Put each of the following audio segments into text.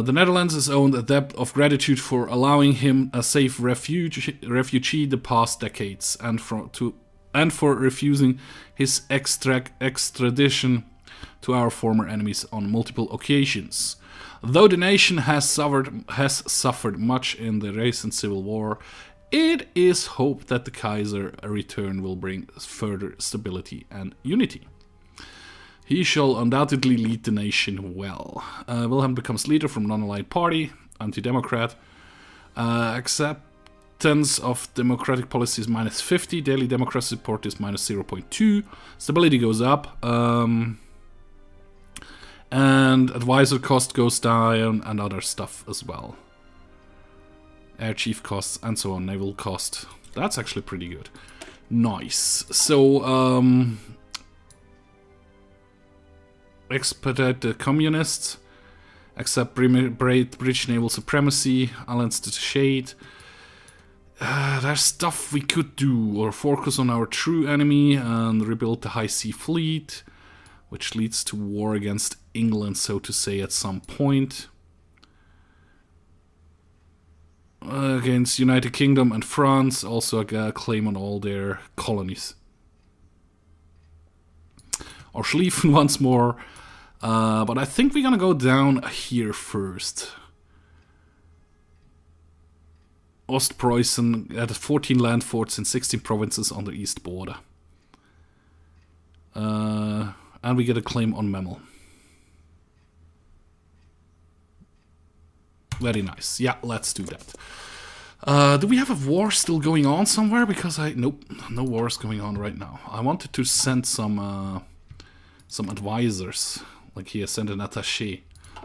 The Netherlands is owed a debt of gratitude for allowing him a safe refugee the past decades, and for refusing his extradition to our former enemies on multiple occasions. Though the nation has suffered much in the recent civil war, it is hoped that the Kaiser return will bring further stability and unity. He shall undoubtedly lead the nation well. Wilhelm becomes leader from non-aligned party, anti-democrat. Acceptance of democratic policy is -50. Daily democracy support is -0.2. Stability goes up. And advisor cost goes down and other stuff as well. Air chief costs and so on, naval cost. That's actually pretty good. Nice. So, expedite the communists. Accept British naval supremacy. Alliance to the shade. There's stuff we could do. Or focus on our true enemy and rebuild the high sea fleet. Which leads to war against England, so to say, at some point. Against United Kingdom and France, also a claim on all their colonies. Or Schlieffen once more. But I think we're gonna go down here first. Ostpreußen had 14 land forts in 16 provinces on the east border. And we get a claim on Memel. Very nice. Yeah, let's do that. Do we have a war still going on somewhere? Because nope, no war is going on right now. I wanted to send some advisors. Like here, send an attaché.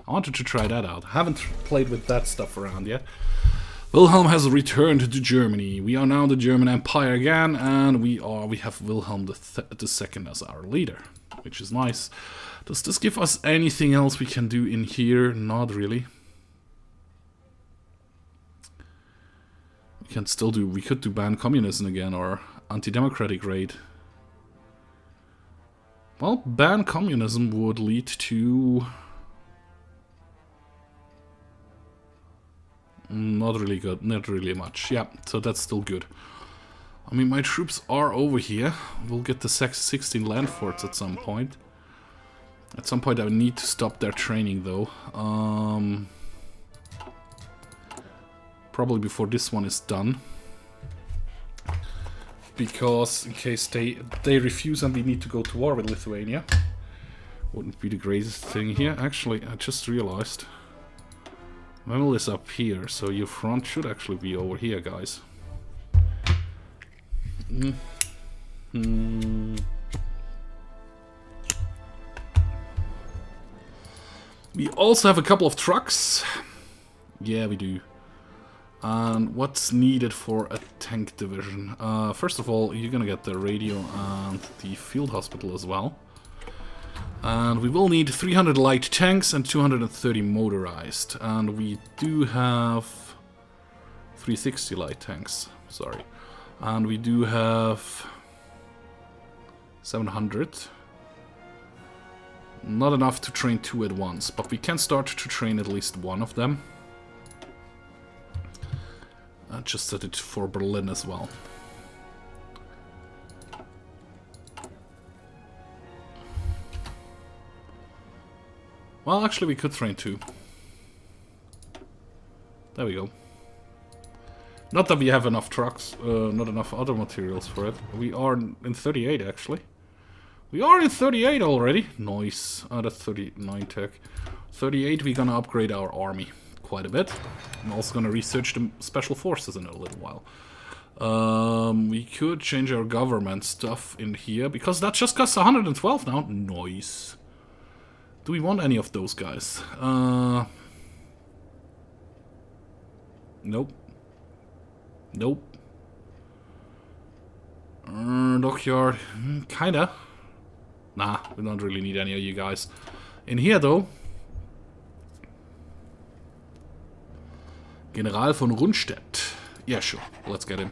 I wanted to try that out. I haven't played with that stuff around yet. Wilhelm has returned to Germany. We are now the German Empire again, and we have Wilhelm II as our leader, which is nice. Does this give us anything else we can do in here? Not really. We could do ban communism again, or anti-democratic raid. Well, ban communism would lead to... Not really good, not really much. Yeah, so that's still good. I mean, my troops are over here. We'll get the 16 land forts at some point. At some point I need to stop their training though. Probably before this one is done. Because in case they refuse and we need to go to war with Lithuania. Wouldn't be the greatest thing here. Actually, I just realized. Memel is up here, so your front should actually be over here, guys. We also have a couple of trucks. Yeah, we do. And what's needed for a tank division? First of all, you're gonna get the radio and the field hospital as well. And we will need 300 light tanks and 230 motorized. And we do have 360 light tanks, sorry. And we do have 700. Not enough to train 2 at once, but we can start to train at least one of them. I just set it for Berlin as well. Well, actually we could train 2. There we go. Not that we have enough trucks, not enough other materials for it. We are in 38 actually. We are in 38 already. Nice. That's 39 tech. 38 we're gonna upgrade our army quite a bit. I'm also gonna research the special forces in a little while. We could change our government stuff in here because that just costs 112 now. Nice. Do we want any of those guys? Nope. Nope. Dockyard, kinda. Nah, we don't really need any of you guys. In here though. General von Rundstedt. Yeah, sure. Let's get him.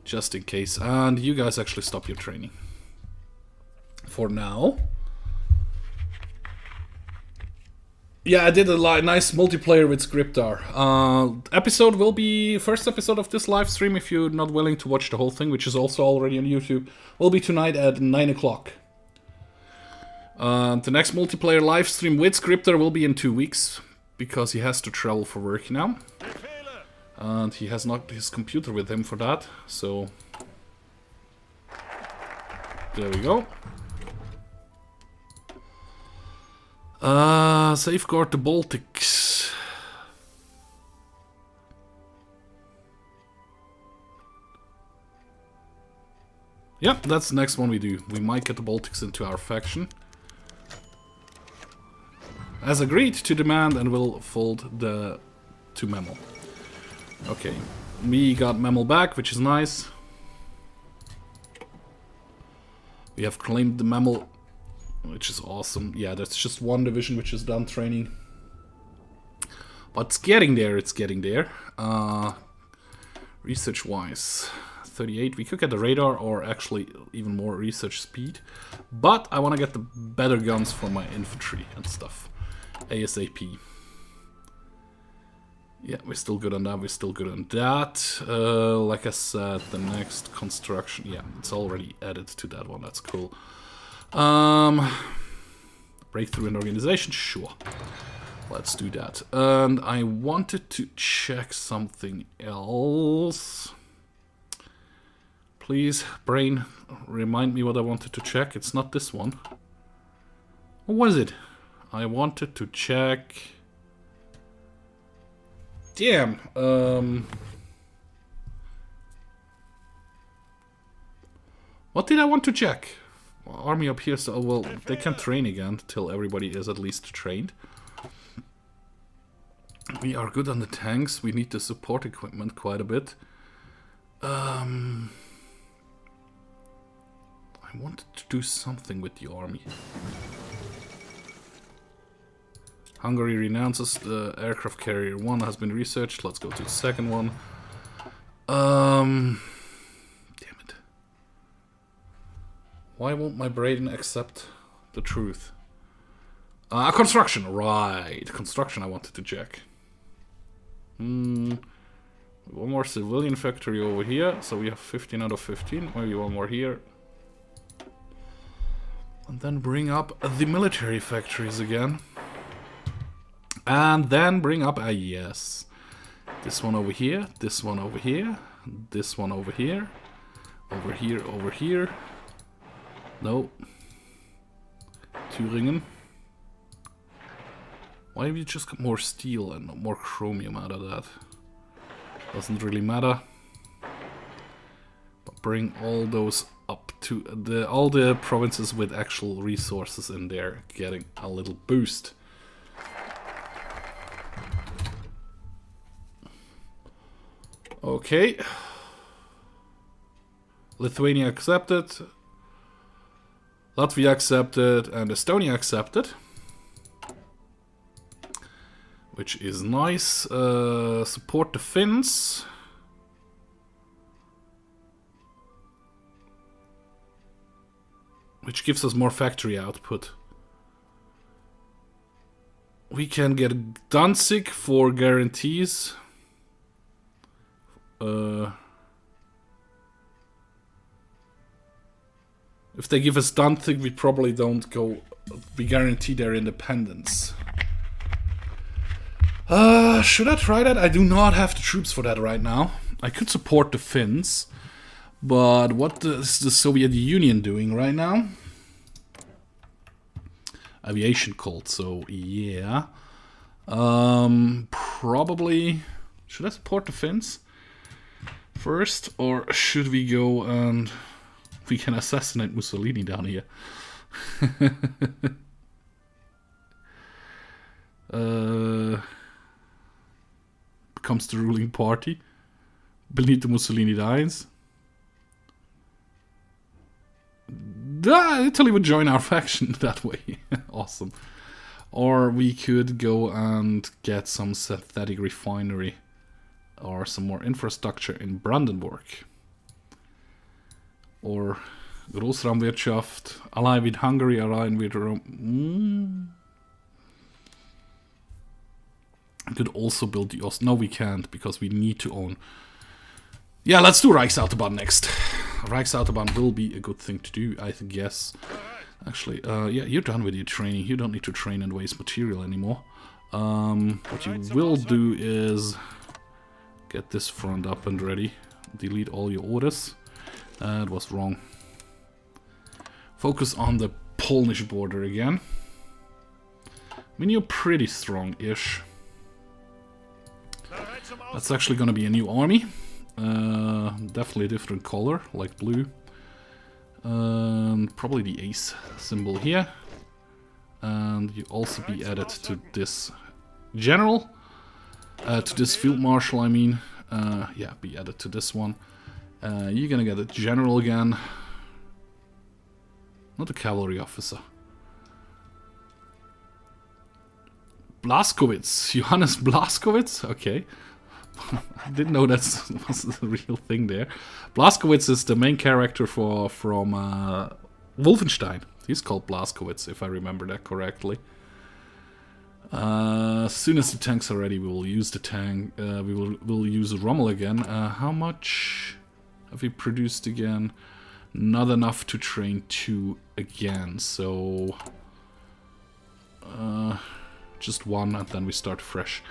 Just in case. And you guys actually stop your training. For now. Yeah, I did a nice multiplayer with Scriptar. Episode will be first episode of this live stream. If you're not willing to watch the whole thing, which is also already on YouTube, will be tonight at 9 o'clock. The next multiplayer live stream with Scriptar will be in 2 weeks because he has to travel for work now, and he has not his computer with him for that. So there we go. Safeguard the Baltics. Yep, that's the next one we do. We might get the Baltics into our faction. As agreed to demand, and we'll fold the to Memel. Okay, we got Memel back, which is nice. We have claimed the Memel, which is awesome. Yeah, that's just one division which is done training. But it's getting there, it's getting there. Research-wise, 38. We could get the radar or actually even more research speed. But I want to get the better guns for my infantry and stuff. ASAP. Yeah, we're still good on that, we're still good on that. Like I said, the next construction, yeah, it's already added to that one, that's cool. Breakthrough in organization, sure. Let's do that. And I wanted to check something else. Please, brain, remind me what I wanted to check. It's not this one. What was it? I wanted to check... Damn. What did I want to check? Army up here, so well, they can train again till everybody is at least trained. We are good on the tanks. We need the support equipment quite a bit. I wanted to do something with the army. Hungary renounces the aircraft carrier 1 has been researched. Let's go to the second one. Damn it. Why won't my brain accept the truth? Construction, right. Construction I wanted to check. One more civilian factory over here. So we have 15 out of 15. Maybe one more here. And then bring up the military factories again. And then bring up, yes, this one over here, this one over here, this one over here, over here, over here. No. Thüringen. Why have you just got more steel and more chromium out of that? Doesn't really matter. But bring all those up to all the provinces with actual resources in there, getting a little boost. Okay. Lithuania accepted. Latvia accepted. And Estonia accepted. Which is nice. Support the Finns. Which gives us more factory output. We can get Danzig for guarantees. If they give us Danzig, we probably don't go. We guarantee their independence. Should I try that? I do not have the troops for that right now. I could support the Finns, but what is the Soviet Union doing right now? Aviation cult, so yeah. Probably. Should I support the Finns first, or should we go and we can assassinate Mussolini down here? Becomes the ruling party. Benito Mussolini dies. Italy would join our faction that way. Awesome. Or we could go and get some synthetic refinery or some more infrastructure in Brandenburg. Or Großraumwirtschaft, ally with Hungary, ally with Rome. Could also build the Ost. No, we can't, because we need to own. Yeah, let's do Reichsautobahn next. Reichsautobahn will be a good thing to do, I guess. Actually, yeah, you're done with your training. You don't need to train and waste material anymore. What you will do is get this front up and ready. Delete all your orders. That was wrong. Focus on the Polish border again. I mean, you're pretty strong-ish. That's actually going to be a new army. Definitely a different color, like blue. Probably the ace symbol here. And you also be added to this general. To this field marshal, I mean. Yeah, be added to this one. You're gonna get a general again. Not a cavalry officer. Blaskowitz. Johannes Blaskowitz? Okay. I didn't know that was the real thing there. Blaskowitz is the main character from Wolfenstein. He's called Blaskowitz, if I remember that correctly. As soon as the tanks are ready, we will use the tank. We'll use Rommel again. How much have we produced again? Not enough to train 2 again. So just 1, and then we start fresh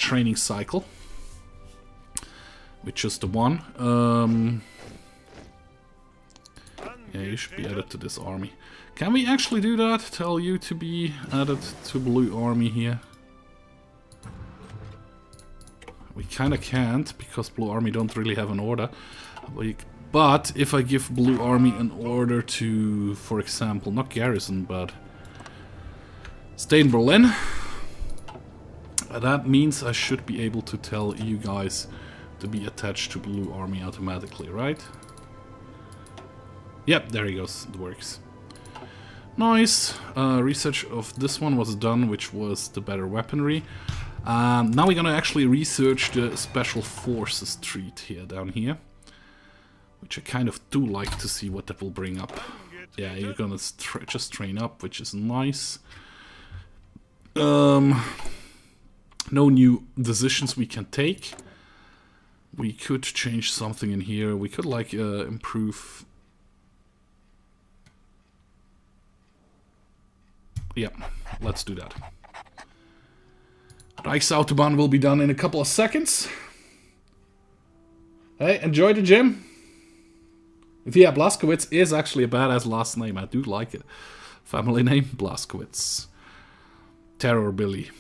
training cycle. With just the 1. Yeah, you should be added to this army. Can we actually do that? Tell you to be added to blue army here. We kinda can't, because blue army don't really have an order. But if I give blue army an order to, for example, not garrison, but stay in Berlin, that means I should be able to tell you guys to be attached to blue army automatically, right? Yep, there he goes. It works. Nice. Research of this one was done, which was the better weaponry. Now we're gonna actually research the special forces treat here, down here. Which I kind of do like to see what that will bring up. Yeah, you're gonna just train up, which is nice. No new decisions we can take. We could change something in here. We could like improve. Yeah, let's do that. Reichsautobahn will be done in a couple of seconds. Hey, enjoy the gym. Yeah, Blaskowitz is actually a badass last name. I do like it. Family name, Blaskowitz. Terror Billy.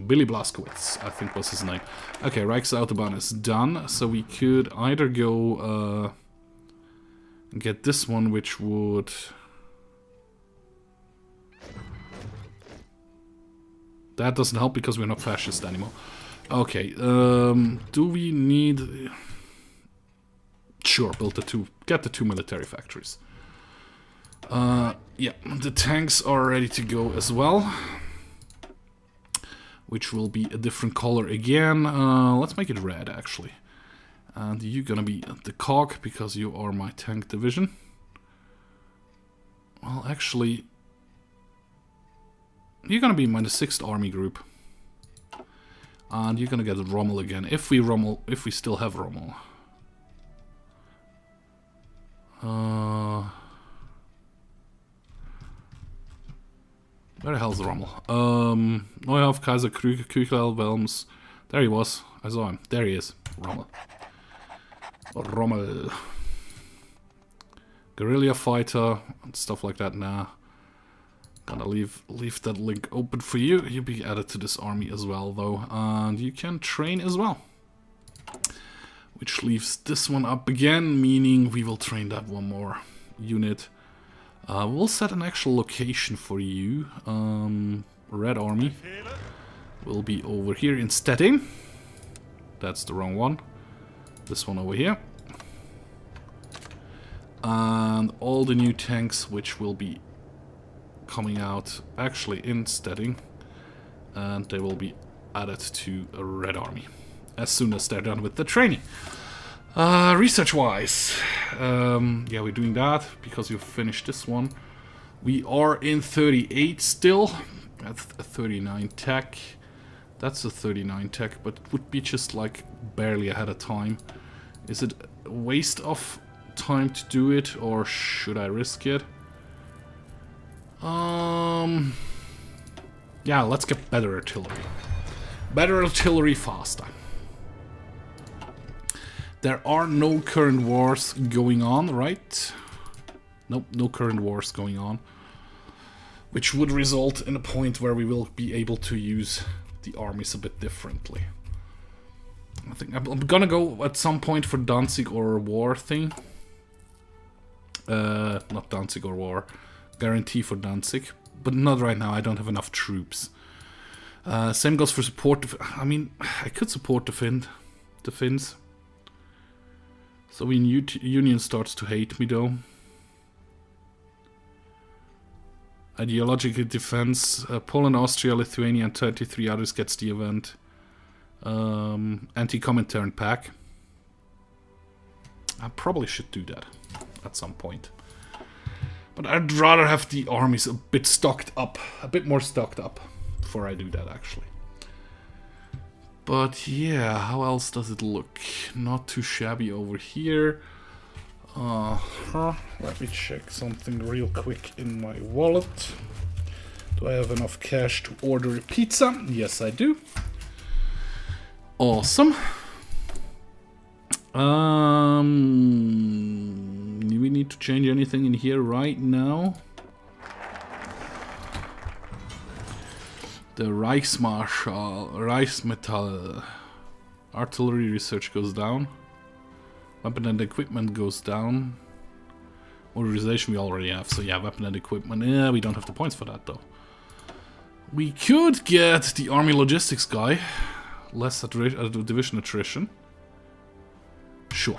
Billy Blaskowitz, I think was his name. Okay, Reichsautobahn is done. So we could either go get this one, which would... That doesn't help because we're not fascist anymore. Okay, do we need... Sure, build the 2, get the 2 military factories. Yeah, the tanks are ready to go as well. Which will be a different color again. Let's make it red, actually. And you're gonna be the cog, because you are my tank division. Well, actually... You're gonna be my 6th army group. And you're gonna get Rommel again, if we still have Rommel. Where the hell's Rommel? Neuhoff, Kaiser, Küchel, Welms. There he was. I saw him. There he is. Rommel. Rommel. Guerrilla fighter and stuff like that. Nah. Gonna leave that link open for you. You'll be added to this army as well, though. And you can train as well. Which leaves this one up again, meaning we will train that one more unit. We'll set an actual location for you. Red Army will be over here in Stettin. That's the wrong one. This one over here. And all the new tanks which will be coming out actually in Stettin. And they will be added to a Red Army as soon as they're done with the training. Research-wise, yeah, we're doing that because you finished this one. We are in 38 still, at 39 tech. That's a 39 tech, but it would be just like barely ahead of time. Is it a waste of time to do it, or should I risk it? Yeah, let's get better artillery. Better artillery faster. There are no current wars going on, right? Nope, no current wars going on. Which would result in a point where we will be able to use the armies a bit differently. I think I'm gonna go at some point for Danzig or war thing. Not Danzig or war. Guarantee for Danzig. But not right now, I don't have enough troops. Same goes for support. I mean, I could support the Finns. So when Union starts to hate me though. Ideological defense. Poland, Austria, Lithuania and 33 others gets the event. Anti-Comintern pack. I probably should do that at some point. But I'd rather have the armies a bit stocked up. A bit more stocked up before I do that, actually. But yeah, how else does it look? Not too shabby over here. Let me check something real quick in my wallet. Do I have enough cash to order a pizza? Yes, I do. Awesome. Do we need to change anything in here right now? The Reichsmetall artillery research goes down. Weapon and equipment goes down. Motorization we already have, so yeah, weapon and equipment. Yeah, we don't have the points for that though. We could get the army logistics guy. Less division attrition. Sure.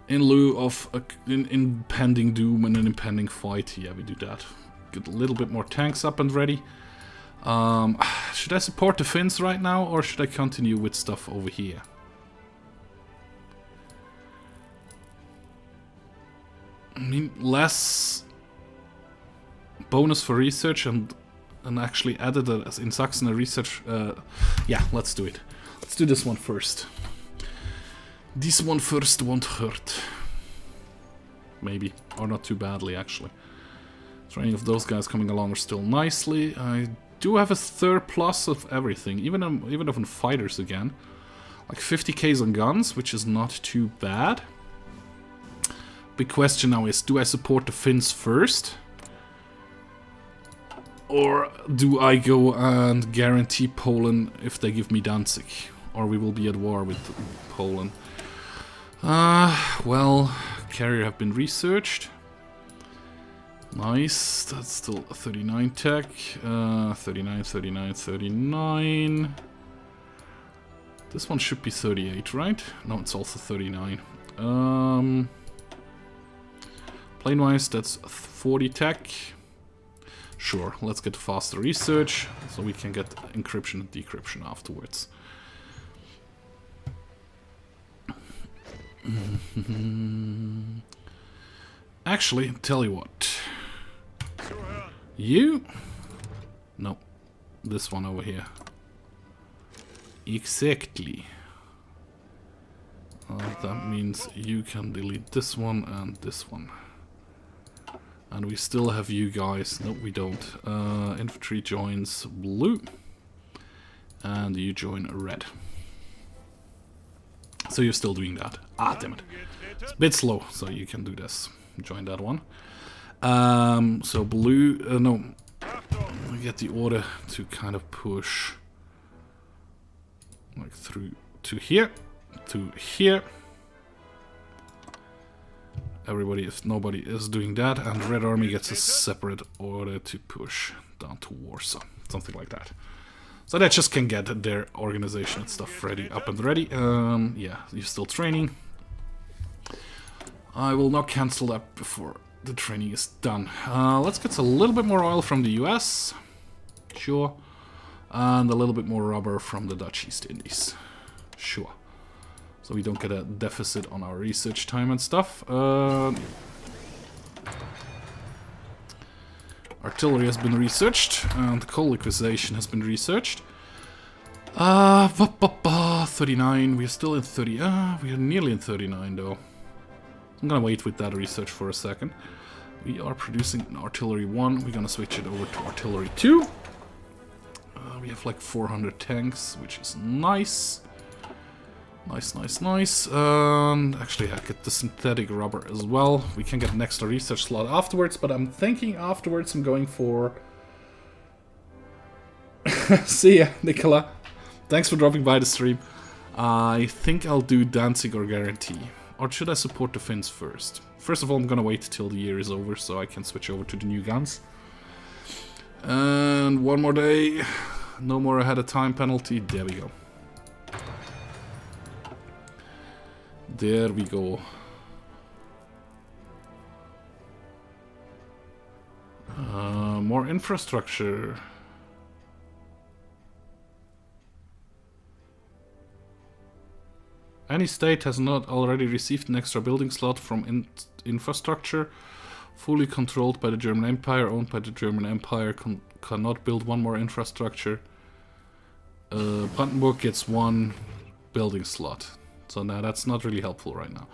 In lieu of impending doom and an impending fight, yeah, we do that. Get a little bit more tanks up and ready. Should I support the Finns right now, or should I continue with stuff over here? I mean, less bonus for research and actually added in Saxon a research. Yeah, let's do it. Let's do this one first. This one first won't hurt. Maybe. Or not too badly, actually. Training of those guys coming along still nicely. I do have a surplus of everything, even on fighters again. Like 50k on guns, which is not too bad. Big question now is, do I support the Finns first? Or do I go and guarantee Poland if they give me Danzig? Or we will be at war with Poland. Well, carrier have been researched. Nice, that's still a 39 tech. 39, 39, 39. This one should be 38, right? No, it's also 39. Plane-wise, that's 40 tech. Sure, let's get faster research, so we can get encryption and decryption afterwards. Actually, tell you what. You? No, this one over here. Exactly. That means you can delete this one and this one. And we still have you guys. No, we don't. Infantry joins blue. And you join red. So you're still doing that. Ah, damn it. It's a bit slow, so you can do this. Join that one. So blue... no. We get the order to kind of push... like through to here. To here. Everybody, if nobody is doing that, and Red Army gets a separate order to push down to Warsaw, something like that. So that just can get their organization and stuff ready, up and ready. Yeah, you're still training. I will not cancel that before the training is done. Let's get a little bit more oil from the US, sure, and a little bit more rubber from the Dutch East Indies, sure. So we don't get a deficit on our research time and stuff. Artillery has been researched, and coal acquisition has been researched. 39, we're still in 30, we are nearly in 39 though. I'm gonna wait with that research for a second. We are producing an artillery 1, we're gonna switch it over to artillery 2. We have like 400 tanks, which is nice. Nice. And actually, I get the synthetic rubber as well. We can get an extra research slot afterwards, but I'm thinking afterwards I'm going for... See ya, Nicola. Thanks for dropping by the stream. I think I'll do Danzig or Guarantee. Or should I support the Finns first? First of all, I'm gonna wait till the year is over so I can switch over to the new guns. And one more day. No more ahead of time penalty. There we go. There we go. More infrastructure. Any state has not already received an extra building slot from infrastructure fully controlled by the German Empire, owned by the German Empire, cannot build one more infrastructure. Brandenburg gets one building slot. So now that's not really helpful right now.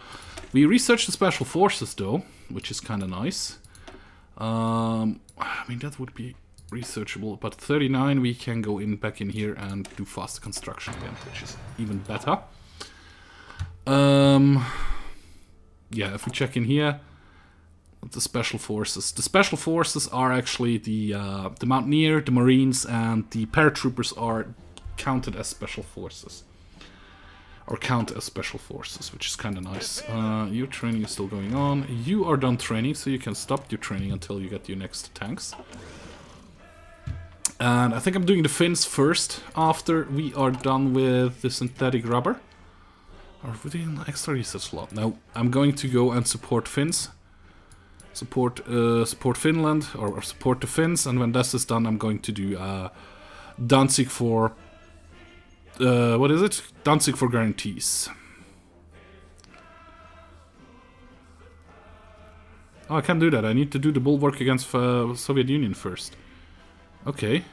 We researched the special forces though, which is kind of nice. I mean, that would be researchable, but 39 we can go back in here and do faster construction again, which is even better. Yeah, if we check in here, the special forces. The special forces are actually the Mountaineer, the Marines, and the paratroopers are counted as special forces. Or count as special forces, which is kind of nice. Your training is still going on. You are done training, so you can stop your training until you get your next tanks. And I think I'm doing the Finns first, after we are done with the synthetic rubber. Or would we an extra research slot? No, I'm going to go and support Finns. Support Finland, or support the Finns, and when this is done, I'm going to do Danzig for... what is it? Danzig for guarantees. Oh, I can't do that. I need to do the bulwark against Soviet Union first. Okay.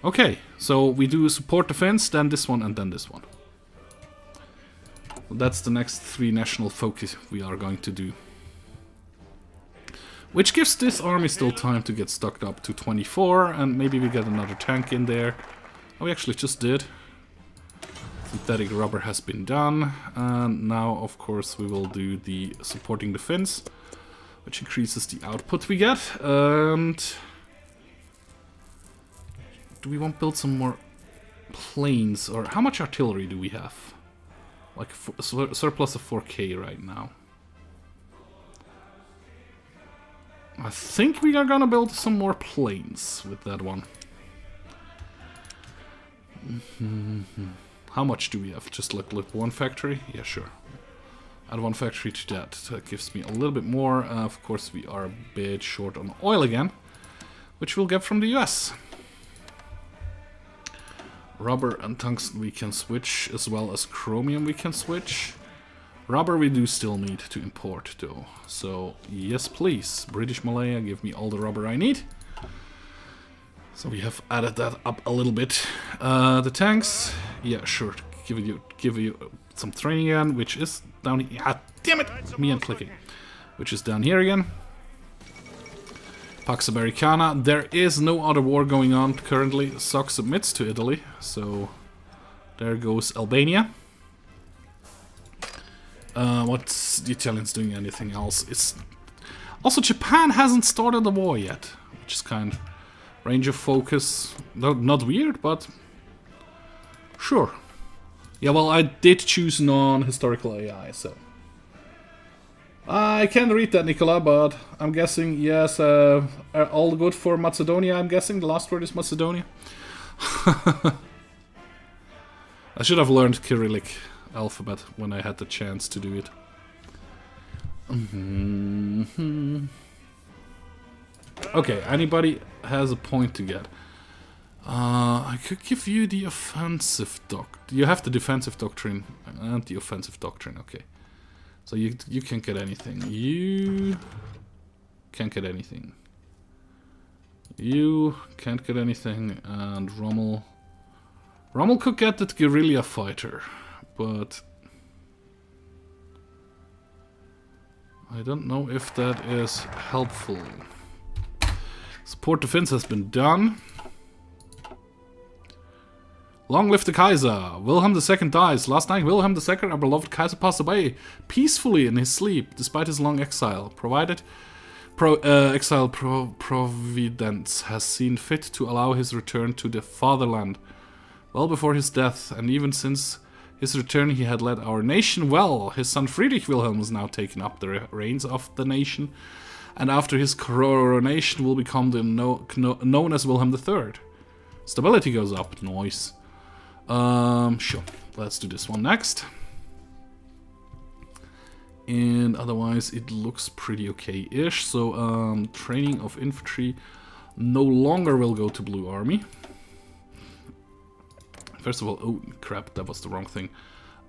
Okay, so we do support the Finns, then this one, and then this one. That's the next 3 national focus we are going to do. Which gives this army still time to get stocked up to 24, and maybe we get another tank in there. Oh, we actually just did. Synthetic rubber has been done, and now, of course, we will do the supporting the Finns, which increases the output we get. And do we want to build some more planes, or how much artillery do we have? Like a surplus of 4k right now. I think we are gonna build some more planes with that one. How much do we have? Just like one factory? Yeah, sure. Add one factory to that. That gives me a little bit more. Of course, we are a bit short on oil again, which we'll get from the US. Rubber and tungsten we can switch, as well as chromium we can switch. Rubber we do still need to import though. So yes please, British Malaya, give me all the rubber I need. So we have added that up a little bit. The tanks, yeah sure, give you some training again, which is down here. Ah, damn it! Me and clicking. Which is down here again. Pax Americana. There is no other war going on currently. SOC submits to Italy, so there goes Albania. What's the Italians doing anything else? It's also Japan hasn't started the war yet, which is kind of range of focus. No, not weird, but sure. Yeah, well, I did choose non-historical AI, so I can't read that, Nicola, but I'm guessing, yes, all good for Macedonia, I'm guessing. The last word is Macedonia. I should have learned Cyrillic alphabet when I had the chance to do it. Okay, anybody has a point to get. I could give you the offensive you have the defensive doctrine and the offensive doctrine, okay. So you can't get anything. You can't get anything. You can't get anything, and Rommel... Rommel could get the guerrilla fighter, but... I don't know if that is helpful. Support defense has been done. Long live the Kaiser! Wilhelm II dies. Last night Wilhelm II, our beloved Kaiser, passed away peacefully in his sleep, despite his long exile. Providence has seen fit to allow his return to the fatherland. Well before his death, and even since his return he had led our nation well. His son Friedrich Wilhelm has now taken up the reins of the nation, and after his coronation will become known as Wilhelm III. Stability goes up, noise. Sure, let's do this one next. And otherwise it looks pretty okay-ish. So training of infantry no longer will go to Blue Army. First of all, oh crap, that was the wrong thing.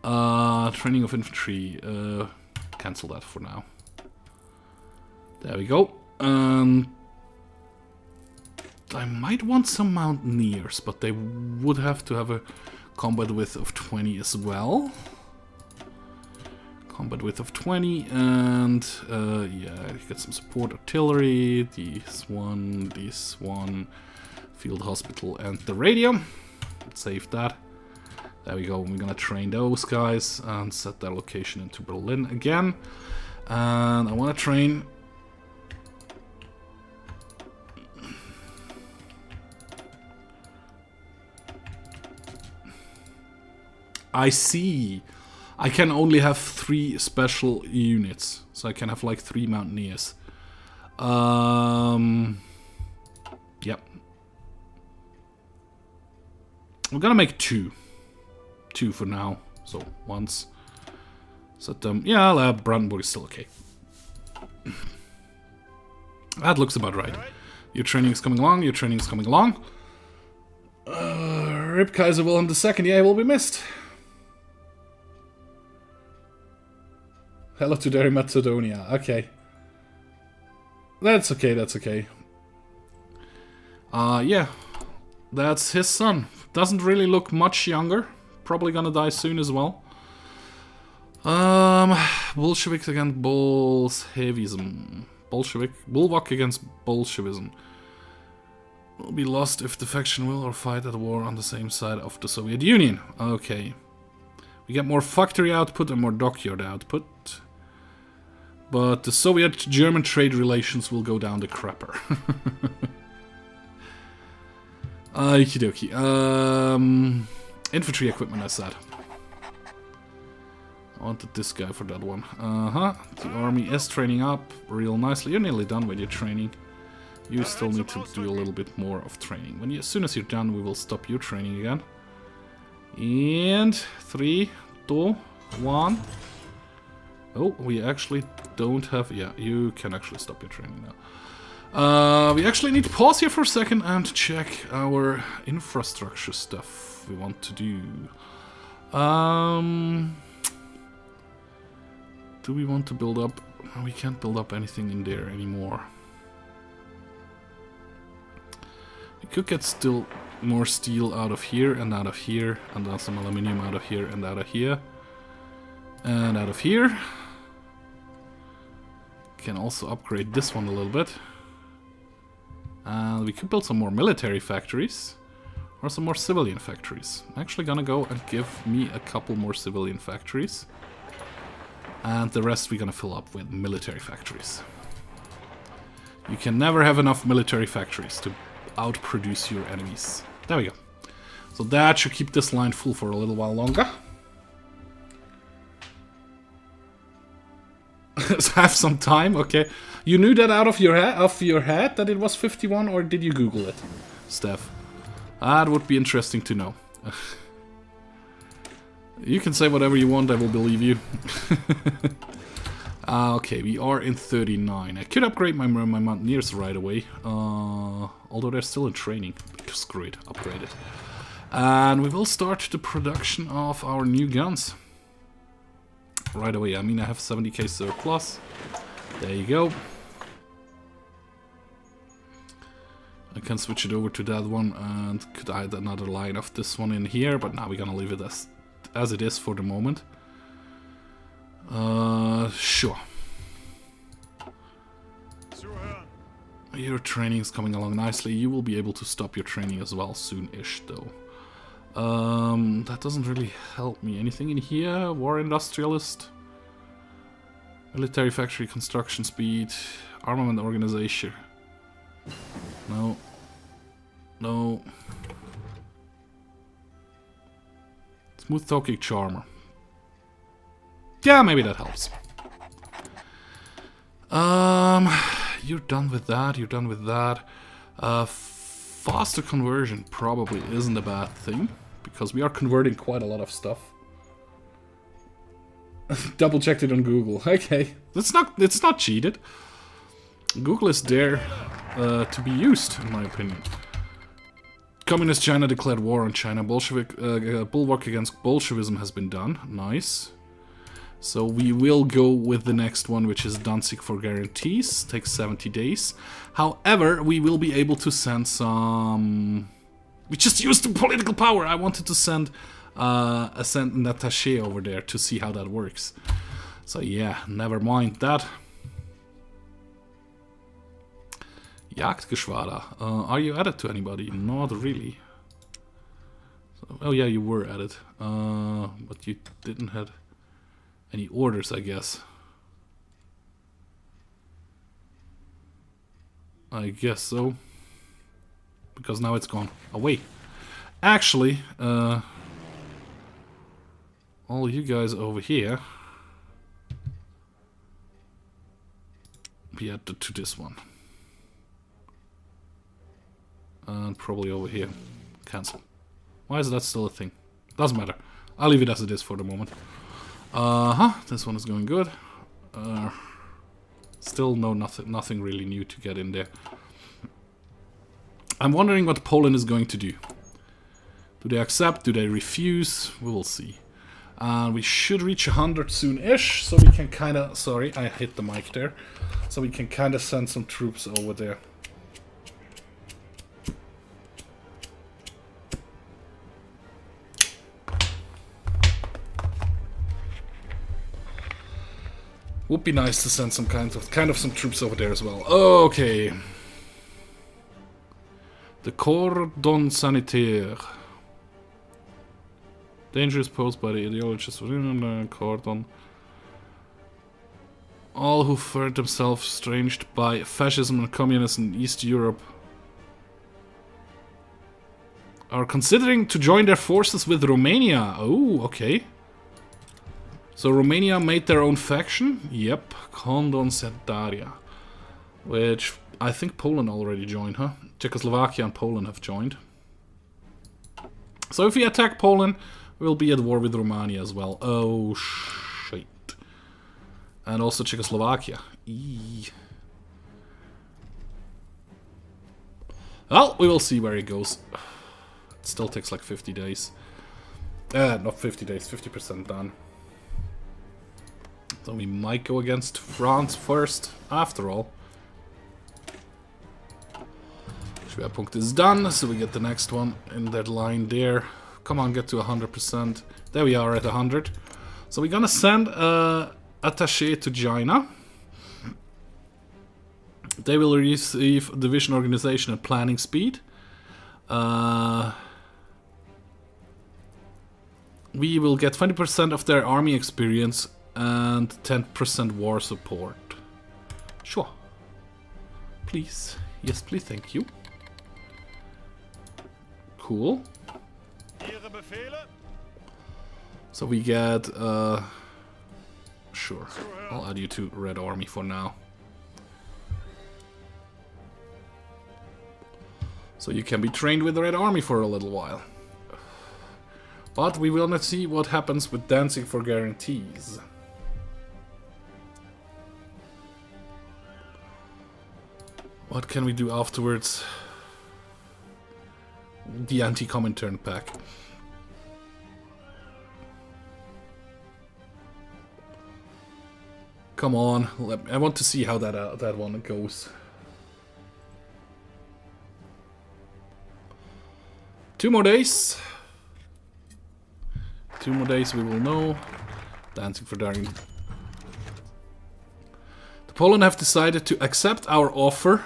Training of infantry, cancel that for now. There we go. I might want some mountaineers, but they would have to have a combat width of 20 as well. Combat width of 20, and yeah, get some support artillery, this one, field hospital, and the radio. Let's save that. There we go. We're gonna train those guys and set their location into Berlin again. And I want to train. I see. I can only have 3 special units, so I can have like 3 mountaineers. Yep. We're gonna make 2. 2 for now. So once. Set them. Yeah, Brandenburg is still okay. That looks about right. Your training is coming along. Your training is coming along. Rip Kaiser Wilhelm II. Yeah, he will be missed. Hello to Derry, Macedonia. Okay. That's okay, that's okay. Yeah. That's his son. Doesn't really look much younger. Probably gonna die soon as well. Bolsheviks against Bolshevism. Bulwark against Bolshevism. Will be lost if the faction will or fight at war on the same side of the Soviet Union. Okay. We get more factory output and more dockyard output. But the Soviet-German trade relations will go down the crapper. Okie dokie. Infantry equipment, I said. I wanted this guy for that one. The army is training up real nicely. You're nearly done with your training. You still need to do a little bit more of training. As soon as you're done, we will stop your training again. And 3, 2, 1. Oh, we actually don't have... Yeah, you can actually stop your training now. We actually need to pause here for a second and check our infrastructure stuff we want to do. Do we want to build up... We can't build up anything in there anymore. We could get still more steel out of here, and then some aluminium out of here, and out of here. And out of here. Can also upgrade this one a little bit. And we could build some more military factories. Or some more civilian factories. I'm actually gonna go and give me a couple more civilian factories. And the rest we're gonna fill up with military factories. You can never have enough military factories to outproduce your enemies. There we go. So that should keep this line full for a little while longer. Have some time, okay. You knew that out of your head that it was 51, or did you Google it, Steph? That would be interesting to know. You can say whatever you want, I will believe you. Okay, we are in 39. I could upgrade my Mountaineers right away. Although they're still in training. Screw it, upgrade it. And we will start the production of our new guns. Right away. I mean, I have 70k surplus. There you go. I can switch it over to that one and could add another line of this one in here, but now we're gonna leave it as it is for the moment. Sure. Your training is coming along nicely. You will be able to stop your training as well soon-ish, though. That doesn't really help me. Anything in here? War industrialist? Military factory construction speed? Armament organization? No. No. Smooth talking charmer. Yeah, maybe that helps. You're done with that, you're done with that. Faster conversion probably isn't a bad thing, because we are converting quite a lot of stuff. Double checked it on Google. Okay, it's not cheated. Google is there to be used, in my opinion. Communist China declared war on China. Bolshevik bulwark against Bolshevism has been done. Nice. So we will go with the next one, which is Danzig for guarantees. Takes 70 days. However, we will be able to send some... We just used the political power. I wanted to send an attaché over there to see how that works. So yeah, never mind that. Jagdgeschwader. Are you added to anybody? Not really. So, oh yeah, you were added. But you didn't have any orders, I guess. I guess so. Because now it's gone away. Actually, all you guys over here be added to this one. And probably over here. Cancel. Why is that still a thing? Doesn't matter. I'll leave it as it is for the moment. This one is going good. Still nothing really new to get in there. I'm wondering what Poland is going to do. Do they accept? Do they refuse? We will see. We should reach 100 soon-ish, so we can kind of... Sorry, I hit the mic there. So we can kind of send some troops over there. Would be nice to send some kind of some troops over there as well. Okay. The cordon sanitaire. Dangers posed by the ideologists within the cordon. All who find themselves estranged by fascism and communism in East Europe are considering to join their forces with Romania. Oh, okay. So Romania made their own faction? Yep, Condon Setaria. Which I think Poland already joined, huh? Czechoslovakia and Poland have joined. So if we attack Poland, we'll be at war with Romania as well. Oh, shit. And also Czechoslovakia. Eee. Well, we will see where it goes. It still takes like 50 days. Not 50 days, 50% done. So we might go against France first, after all. Schwerpunkt is done, so we get the next one in that line there. Come on, get to 100%. There we are at 100. So we're gonna send attaché to China. They will receive division organization and planning speed. We will get 20% of their army experience and 10% war support. Sure. Please. Yes, please, thank you. Cool. So we get, sure. I'll add you to Red Army for now. So you can be trained with the Red Army for a little while. But we will not see what happens with Danzig for guarantees. What can we do afterwards? The anti-Comintern pack. Come on, I want to see how that one goes. 2 more days. 2 more days we will know. Dancing for Daring. Poland have decided to accept our offer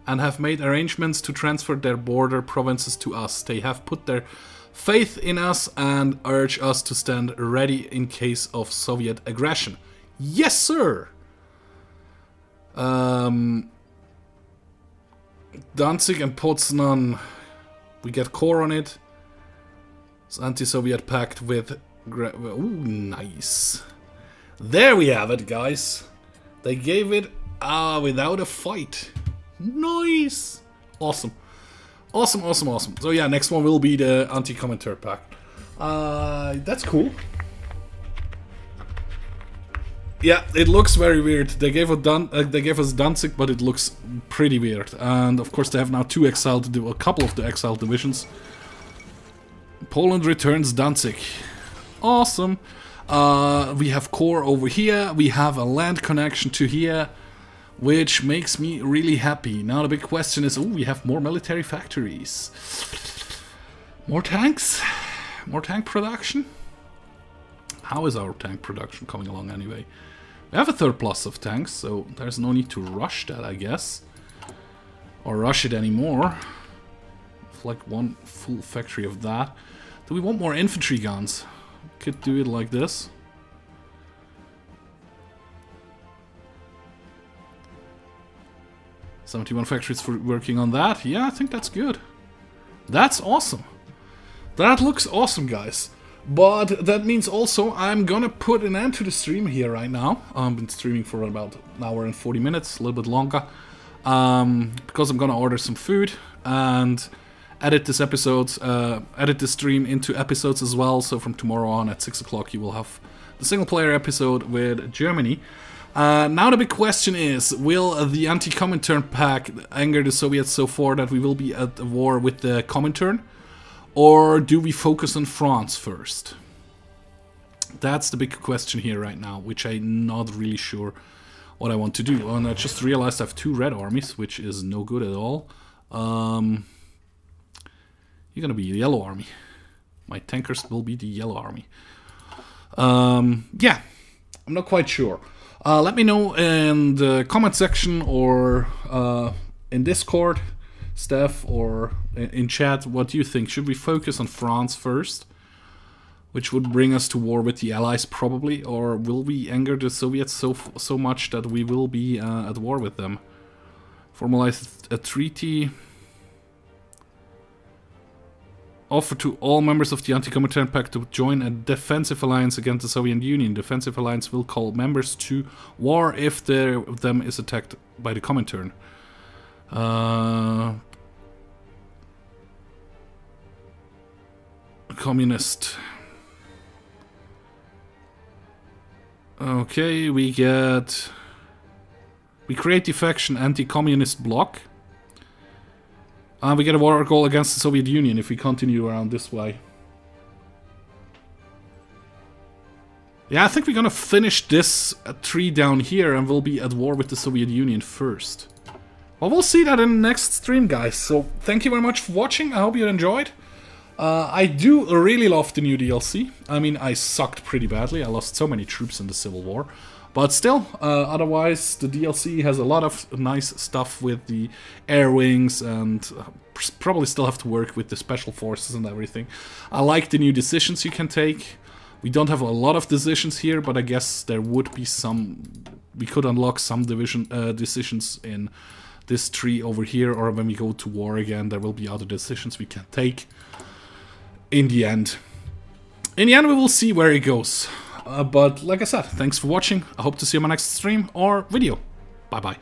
and have made arrangements to transfer their border provinces to us. They have put their faith in us and urge us to stand ready in case of Soviet aggression. Yes, sir! Danzig and Poznan, we get core on it. It's anti-Soviet pact with... Ooh, nice. There we have it, guys. They gave it without a fight. Nice. Awesome. Awesome, awesome, awesome. So yeah, next one will be the anti-Comintern pact. That's cool. Yeah, it looks very weird. They gave us Danzig, but it looks pretty weird. And of course they have now a couple of the exiled divisions. Poland returns Danzig. Awesome. We have core over here. We have a land connection to here, which makes me really happy. Now the big question is, we have more military factories. More tanks? More tank production? How is our tank production coming along anyway? We have a surplus of tanks, so there's no need to rush that, I guess. Or rush it anymore. It's like one full factory of that. Do we want more infantry guns? Could do it like this. $71 factories for working on that. Yeah, I think that's good. That's awesome. That looks awesome, guys. But that means also I'm gonna put an end to the stream here right now. I've been streaming for about an hour and 40 minutes, a little bit longer. Because I'm gonna order some food and edit this stream into episodes as well. So from tomorrow on at 6 o'clock you will have the single player episode with Germany. Now the big question is, will the anti-Comintern pact anger the Soviets so far that we will be at war with the Comintern? Or do we focus on France first? That's the big question here right now, which I'm not really sure what I want to do. And I just realized I have 2 red armies, which is no good at all. You're gonna be the yellow army. My tankers will be the yellow army. Yeah, I'm not quite sure. Let me know in the comment section or in Discord, Steph, or in chat, what do you think? Should we focus on France first, which would bring us to war with the Allies probably, or will we anger the Soviets so much that we will be at war with them? Formalize a treaty. Offer to all members of the anti-Comintern pact to join a defensive alliance against the Soviet Union. Defensive alliance will call members to war if them is attacked by the Comintern. Communist. Okay, we create the faction anti-communist bloc. We get a war goal against the Soviet Union if we continue around this way. Yeah, I think we're gonna finish this tree down here and we'll be at war with the Soviet Union first. Well, we'll see that in the next stream, guys. So, thank you very much for watching. I hope you enjoyed. I do really love the new DLC. I mean, I sucked pretty badly. I lost so many troops in the Civil War. But still, otherwise, the DLC has a lot of nice stuff with the air wings and probably still have to work with the special forces and everything. I like the new decisions you can take. We don't have a lot of decisions here, but I guess there would be some... We could unlock some decisions in this tree over here, or when we go to war again, there will be other decisions we can take in the end. In the end, we will see where it goes. But like I said, thanks for watching. I hope to see you in my next stream or video. Bye bye.